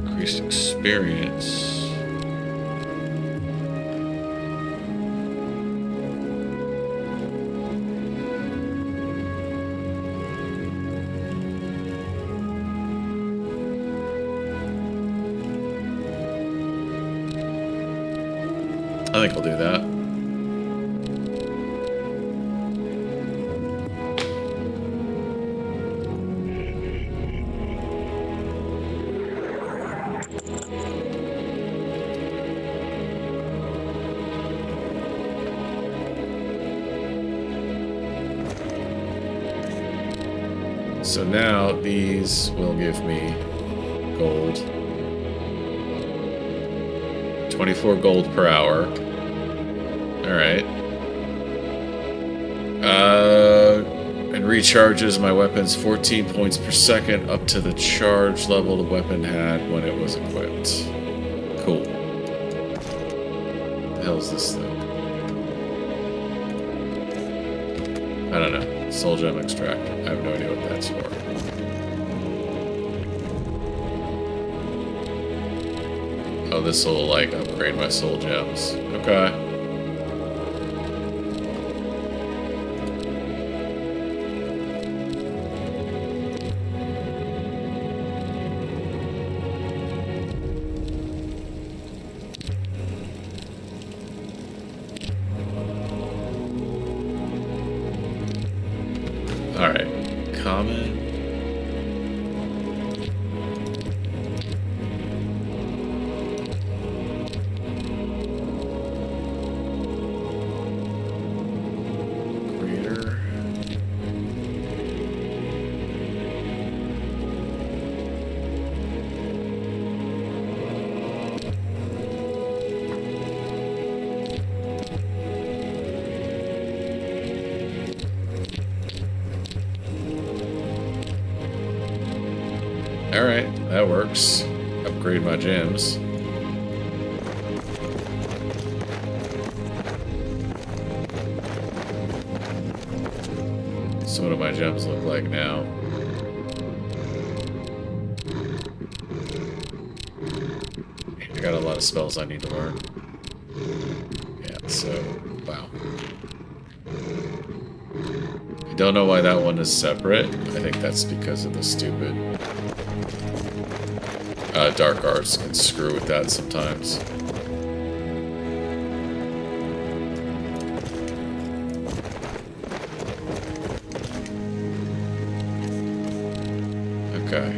increased experience. I think I'll do that. So now these will give me gold. 24 gold per hour. Alright. And recharges my weapons 14 points per second up to the charge level the weapon had when it was equipped. Cool. What the hell is this thing? I don't know. Soul Gem Extractor. I have no idea what that's for. Oh, this will, like, upgrade my soul gems. Okay. Alright. Common. Greater. Alright, that works. Upgrade my gems. So what do my gems look like now? I got a lot of spells I need to learn. Yeah, so, wow. I don't know why that one is separate. I think that's because of the stupid dark arts can screw with that sometimes. Okay.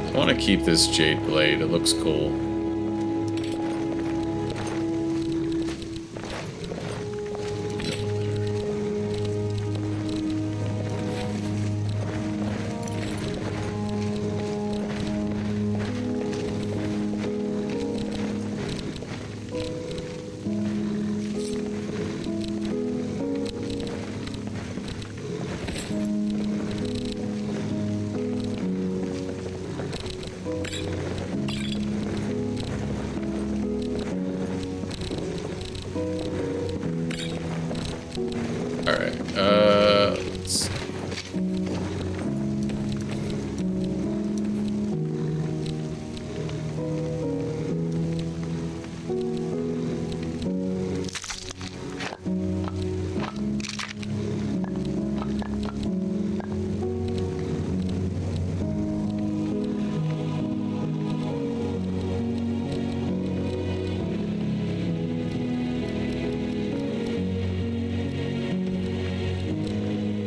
I want to keep this jade blade. It looks cool. Alright, let's see.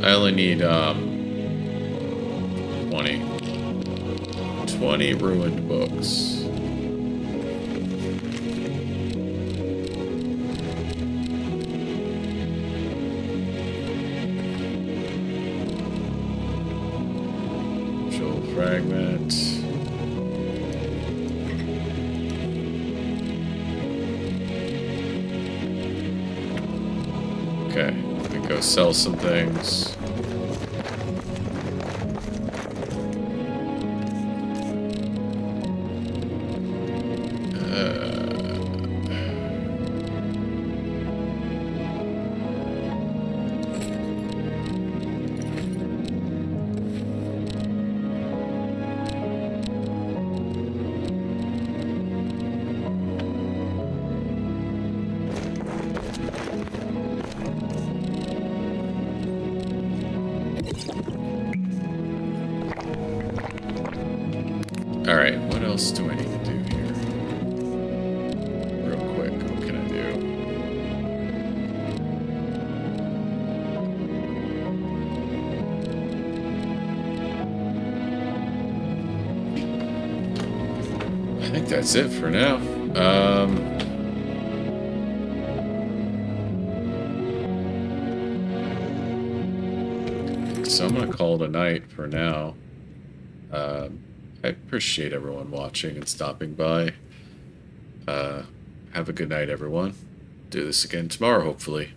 I only need 20 ruined books. Jewel fragment. Okay, let me go sell some things. else do I need to do here? Real quick, what can I do? I think that's it for now. So I'm gonna call it a night for now. I appreciate everyone watching and stopping by. Have a good night, everyone. Do this again tomorrow, hopefully.